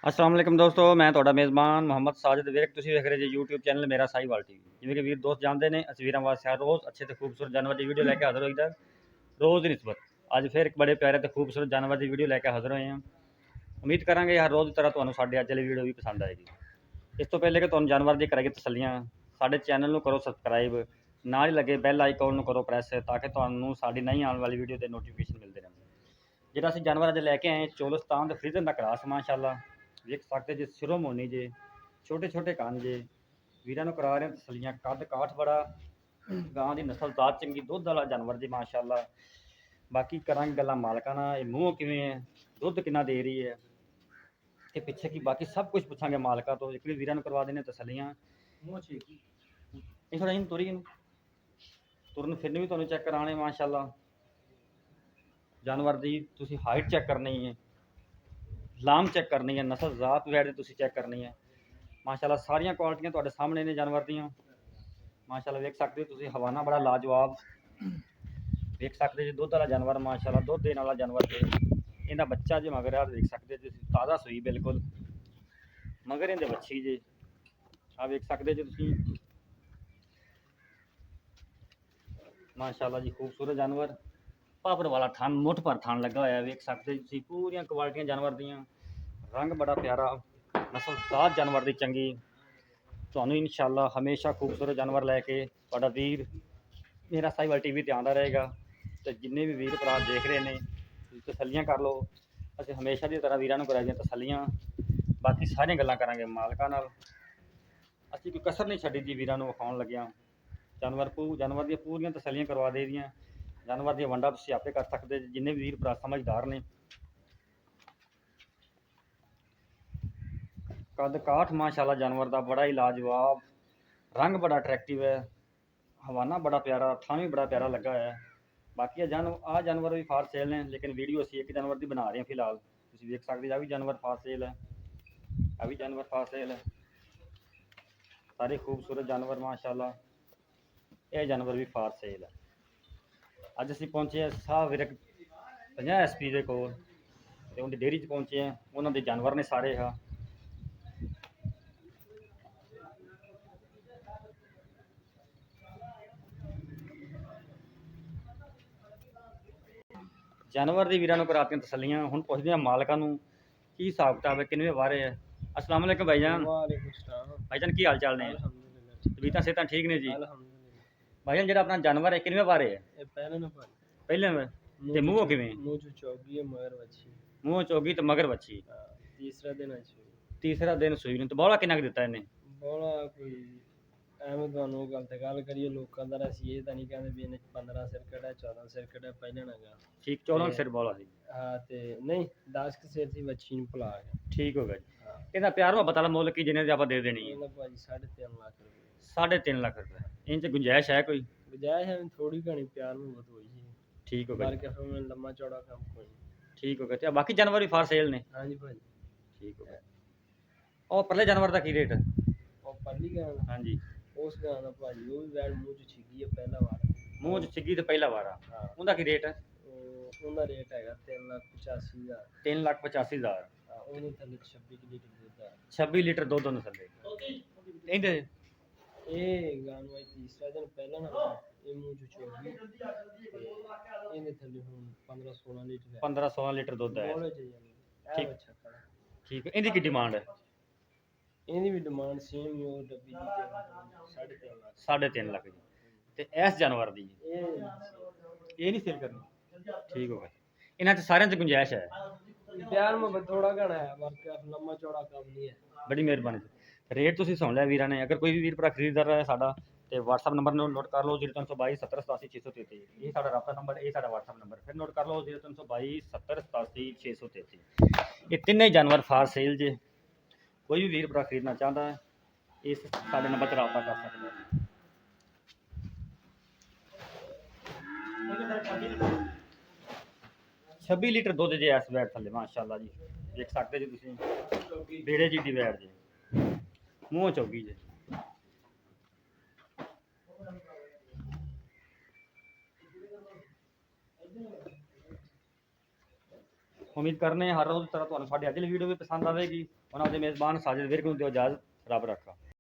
अस्सलाम वालेकुम दोस्तों, मैं ਤੁਹਾਡਾ ਮੇਜ਼ਬਾਨ ਮੁਹੰਮਦ ਸਾजिद ਵੀਰ। ਤੁਸੀਂ ਵੇਖ ਰਹੇ ਜੀ YouTube ਚੈਨਲ ਮੇਰਾ ਸਾਹੀਵਾਲ ਟੀਵੀ। ਜਿਵੇਂ ਕਿ ਵੀਰ ਦੋਸਤ ਜਾਣਦੇ ਨੇ, ਅਸੀਂ ਵੀਰਾਂ ਵਾਸਤੇ ਹਰ ਰੋਜ਼ ਅੱਛੇ ਤੇ ਖੂਬਸੂਰਤ ਜਾਨਵਰ ਦੀ ਵੀਡੀਓ ਲੈ ਕੇ ਹਾਜ਼ਰ ਹੋਈਦਾ। ਰੋਜ਼ ਦੀ ਨਿਸਬਤ ਅੱਜ ਫਿਰ ਇੱਕ ਬੜੇ ਪਿਆਰੇ ਤੇ ਖੂਬਸੂਰਤ ਜਾਨਵਰ ਦੀ ਵੀਡੀਓ ਲੈ ਕੇ ਹਾਜ਼ਰ ਹੋਏ ਹਾਂ। ਉਮੀਦ ਕਰਾਂਗੇ ਹਰ ਰੋਜ਼ ਦੀ ਤਰ੍ਹਾਂ ਤੁਹਾਨੂੰ ਸਾਡੇ ਅੱਜ ਵਾਲੀ ਵੀਡੀਓ ਵੀ ਪਸੰਦ ਆਏਗੀ। ਇਸ ਤੋਂ ਪਹਿਲੇ ਕਿ ਤੁਹਾਨੂੰ ਜਾਨਵਰ ਦੀ ਕਰਾਂਗੇ ਤਸੱਲੀਆਂ, ਸਾਡੇ ਚੈਨਲ ਨੂੰ ਕਰੋ ਸਬਸਕ੍ਰਾਈਬ, ਨਾਲ ਹੀ ਲੱਗੇ ਬੈਲ ਆਈਕਨ ਨੂੰ ਕਰੋ ਪ੍ਰੈਸ, ਤਾਂ ਕਿ ਤੁਹਾਨੂੰ ਸਾਡੀ ਨਈ ਆਉਣ ਵਾਲੀ ਵੀਡੀਓ ਦੇ ਨੋਟੀਫਿਕੇਸ਼ਨ ਮਿਲਦੇ ਰਹਿਣ। ਜਿਹੜਾ ਅਸੀਂ ਜਾਨਵਰ ਅੱਜ ਲੈ ਕੇ ਆਏ ਚੋਲਿਸਤਾਨ ਦੇ ਫਰੀਜ਼ਨ ਦਾ ਕਰਾਸ, ਮਾਸ਼ਾਅੱਲਾ ਵੇਖ ਸਕਦੇ ਜੇ ਸਿਰੋਂ ਮੋਨੀ ਜੇ, ਛੋਟੇ ਛੋਟੇ ਕੰਨ ਜੇ। ਵੀਰਾਂ ਨੂੰ ਕਰਾ ਰਹੇ ਤਸੱਲੀਆਂ, ਕੱਦ ਕਾਠ ਬੜਾ, ਗਾਂ ਦੀ ਨਸਲ ਜ਼ਾਤ ਚੰਗੀ, ਦੁੱਧ ਵਾਲਾ ਜਾਨਵਰ ਜੀ ਮਾਸ਼ਾਅੱਲਾ। ਬਾਕੀ ਕਰਾਂਗੇ ਗੱਲਾਂ ਮਾਲਕਾਂ ਨਾਲ, ਇਹ ਮੂੰਹ ਕਿਵੇਂ ਹੈ, ਦੁੱਧ ਕਿੰਨਾ ਦੇ ਰਹੀ ਹੈ, ਤੇ ਪਿੱਛੇ ਕੀ ਬਾਕੀ ਸਭ ਕੁਝ ਪੁੱਛਾਂਗੇ ਮਾਲਕਾਂ ਤੋਂ। ਇੱਕ ਵੀ ਵੀਰਾਂ ਨੂੰ ਕਰਵਾ ਦੇਣੇ ਤਸੱਲੀਆਂ। ਮੂੰਹ ਛੇਕੀ ਇਹ ਥੋੜਾ ਇਹਨੂੰ ਤੁਰੀ ਨੂੰ ਤੁਰਨ ਫਿਰਨ ਵੀ ਤੁਹਾਨੂੰ ਚੈੱਕ ਕਰਾਣੇ ਮਾਸ਼ਾਅੱਲਾ। ਜਾਨਵਰ ਦੀ ਤੁਸੀਂ ਹਾਈਟ ਚੈੱਕ ਕਰਨੀ ਹੈ, ਲਾਮ ਚੈੱਕ ਕਰਨੀ है, नस्ल ज़ात वगैरह तुसी चेक करनी है माशाल्लाह। सारिया क्वालिटियां तुहाडे सामने ने जानवर दियां माशाल्लाह। वेख सकते हो तुसी हवाना बड़ा लाजवाब, वेख सकते जो दुध वाला जानवर माशाल्लाह, दुध देने वाला जानवर जे। इहदा बच्चा जे मगर आ वेख सकते हो तुसी, ताज़ा सूई बिल्कुल मगर इहदे बच्ची जे आ वेख सकते जो तुसी माशाल्लाह जी। खूबसूरत जानवर, पापर वाला थान, मुठ पर थान लगा होया, वेख सकते जी पूरियां क्वालिटियां जानवर दियां। रंग बड़ा प्यारा, नस्ल ज़ात जानवर दी चंगी। तुहानू इंशाअल्लाह हमेशा खूबसूरत जानवर लैके तुहाडा वीर मेरा साहीवाल टीवी ते आंदा रहेगा। तो जिन्ने भी वीर भरा देख रहे हैं तसल्लियां कर लो, असीं हमेशा की तरह वीरां नूं कराईਆਂ तसल्लियां। बाकी सारियां गल्लां करांगे मालकां नाल, असीं कोई कसर नहीं छड्डी दी वीरां नूं विखाउण लग्गियां। जानवर दी पूरियां तसल्लियां करवा दे दियां। जानवर दी वंडा तुसीं आपे कर सकते जिन्ने भी वीर भरा समझदार ने। कद काठ माशाल्लाह जानवर दा बड़ा ही लाजवाब, रंग बड़ा अट्रैक्टिव है, हवाना बड़ा प्यारा, थान भी बड़ा प्यारा लगा है। बाकी आ जानवर भी फार सेल ने, लेकिन वीडियो असीं एक जानवर की बना रहे हैं फिलहाल। तुसीं देख सकते आ भी जानवर फार सेल है, आ भी जानवर फार सेल है। सारे खूबसूरत जानवर माशाल्लाह, यह जानवर भी फार सेल है। अज असीं पहुंचे साह विरक 50 SP के कोल, ते उनकी डेयरी च पहुंचे हैं। उन्होंने जानवर ने सारे हा जानवर की वीरां नूं करातियां तसल्लियां। हुण पुछदे हां मालकां नूं की हिसाब किताब है, किनवे वारे है। अस्सलाम वालेकुम भाईजान। भाईजान की हाल चाल ने? तबीयतां सेहतां ठीक ने जी? भाईजान जेड़ा अपना जानवर है किनवे वारे है? पहले में ते मूंह किवें? मूंह चौगी ते मगर बच्ची। तीसरा दिन सूई नूं। ते बौला किन्ना क दित्ता इन्हें? ਐਵੇਂ ਤੁਹਾਨੂੰ ਗੱਲ ਤੇ ਗੱਲ ਕਰੀਏ ਲੋਕਾਂ ਦਾ ਅਸੀਂ ਇਹ ਤਾਂ ਨਹੀਂ ਕਹਿੰਦੇ ਵੀ ਇਹਨੇ 15 ਸਿਰ ਕੱਢਿਆ 14 ਸਿਰ ਕੱਢਿਆ ਪਹਿਲਾਂ ਨਾਗਾ ठीक 14 सिर बौला सी। ਹਾਂ ਤੇ ਨਹੀਂ 10 ਸਿਰ ਸੀ ਬੱਚੀ ਨੂੰ ਭੁਲਾ ਗਿਆ। ठीक हो गया जी। ਇਹਦਾ ਪਿਆਰ ਮੁਹੱਬਤ ਵਾਲਾ ਮੁੱਲ ਕੀ ਜਿੰਨੇ ਦੀ ਆਪਾਂ ਦੇ ਦੇਣੀ ਹੈ? ਇਹਨਾਂ ਭਾਜੀ 3.5 ਲੱਖ ਰੁਪਏ। 3.5 ਲੱਖ ਰੁਪਏ। ਇੰਚ ਗੁੰਜਾਇਸ਼ ਹੈ ਕੋਈ? ਗੁੰਜਾਇਸ਼ ਹੈ ਥੋੜੀ ਘਣੀ, ਪਿਆਰ ਮੁਹੱਬਤ ਹੋਈ ਸੀ। ठीक हो गया ਕਰਕੇ ਫਿਰ ਮੈਂ ਲੰਮਾ ਚੌੜਾ ਕੰਮ ਕੋਈ। ठीक हो गया। ਤੇ ਬਾਕੀ ਜਾਨਵਰ ਵੀ ਫਾਰ ਸੇਲ ਨੇ? ਹਾਂਜੀ ਭਾਜੀ। ठीक हो गया। ਉਹ ਪਰਲੇ ਜਾਨਵਰ ਦਾ ਕੀ ਰੇਟ? ਉਹ ਪਰਲੀ ਗਾਂ ਦਾ? ਹਾਂਜੀ। ਉਸ ਗਾਂ ਦਾ ਭਾਜੀ ਉਹ ਵੀ ਵੈੜ ਮੂੰਹ ਚ ਛਿੱਗੀ ਹੈ ਪਹਿਲਾ ਵਾਰ। ਮੂੰਹ ਚ ਛਿੱਗੀ ਤੇ ਪਹਿਲਾ ਵਾਰਾ। ਹਾਂ। ਉਹਦਾ ਕੀ ਰੇਟ ਹੈ? ਉਹਦਾ ਰੇਟ ਹੈਗਾ 3,85,000। 3,85,000। ਉਹਨੂੰ ਥੱਲੇ 26 ਲੀਟਰ ਦੁੱਧ ਆ। 26 ਲੀਟਰ ਦੁੱਧ ਉਹਨੂੰ ਥੱਲੇ। ਇਹਦੇ ਇਹ ਗਾਂ ਨੂੰ ਤੀਸਰਾ ਦਿਨ ਪਹਿਲਾਂ ਨਾ ਇਹ ਮੂੰਹ ਚ ਚੋਗੀ ਤੇ ਇਹਦੇ ਥੱਲੇ ਹੁਣ 15-16 ਲੀਟਰ ਹੈ। 15-16 ਲੀਟਰ ਦੁੱਧ ਹੈ। ਠੀਕ ਠੀਕ ਹੈ। ਇਹਦੀ ਕੀ ਡਿਮਾਂਡ ਹੈ? ਇਹਦੀ ਵੀ ਡਿਮਾਂਡ ਸੇਮ ਹੀ ਉਹ ਡੱਬੀ ਦੀ 3.5 ਲੱਖ। 3.5 ਲੱਖ ਜੀ। ਤੇ ਇਸ ਜਾਨਵਰ ਦੀ ਇਹ ਨਹੀਂ ਸੇਲ ਕਰਨੀ? ਠੀਕ ਹੋ ਗਿਆ। ਇਹਨਾਂ 'ਚ ਸਾਰਿਆਂ 'ਚ ਗੁੰਜਾਇਸ਼ ਹੈ? ਪਿਆਰ ਮੁਹੱਬਤ ਥੋੜਾ ਘਣਾ ਹੈ, ਬਾਕੀ ਲੰਮਾ ਚੌੜਾ ਕੰਮ ਨਹੀਂ ਹੈ। ਬੜੀ ਮਿਹਰਬਾਨੀ। ਰੇਟ ਤੁਸੀਂ ਸੁਣ ਲਿਆ ਵੀਰਾਂ ਨੇ। ਅਗਰ ਕੋਈ ਵੀ ਵੀਰ ਭਰਾ ਖਰੀਦਦਾਰ ਹੈ ਸਾਡਾ, ਤੇ WhatsApp ਨੰਬਰ ਨੂੰ ਨੋਟ ਕਰ ਲਓ 0322 70 87 633। ਇਹ ਸਾਡਾ ਰਾਬਤਾ ਨੰਬਰ, ਇਹ ਸਾਡਾ WhatsApp ਨੰਬਰ। ਫਿਰ ਨੋਟ ਕਰ ਲਓ 0322 70 87 633। ਇਹ ਤਿੰਨੇ ਜਾਨਵਰ ਫਾਰ ਸੇਲ ਜੇ। ਕੋਈ ਵੀ ਵੀਰ ਭਰਾ ਖਰੀਦਣਾ ਚਾਹੁੰਦਾ ਹੈ ਇਸ ਸਾਡੇ ਨੰਬਰ 'ਤੇ ਰਾਬਤਾ ਕਰ ਸਕਦਾ ਹੈ। 26 ਲੀਟਰ ਦੁੱਧ ਜੇ ਇਸ ਵੈੜ ਥੱਲੇ ਮਾਸ਼ਾਅੱਲਾ ਜੀ। ਦੇਖ ਸਕਦੇ ਜੀ ਤੁਸੀਂ, ਬੇੜੇ ਜੀ ਦੀ ਵੈੜ ਜੀ, ਮੂੰਹ ਚੌਗੀ ਜੇ। ਉਮੀਦ ਕਰਨੇ ਹਾਂ ਹਰ ਰੋਜ਼ ਤਰ੍ਹਾਂ ਤੁਹਾਨੂੰ ਸਾਡੀ ਅੱਜ ਦੀ ਵੀਡੀਓ ਵੀ ਪਸੰਦ ਆਵੇਗੀ। ਉਹਨਾਂ ਦੇ ਮੇਜ਼ਬਾਨ ਸਾਜਿਦ ਵਿਰਕ ਨੂੰ ਦਿਓ ਇਜਾਜ਼ਤ। ਰੱਬ ਰੱਖਾ।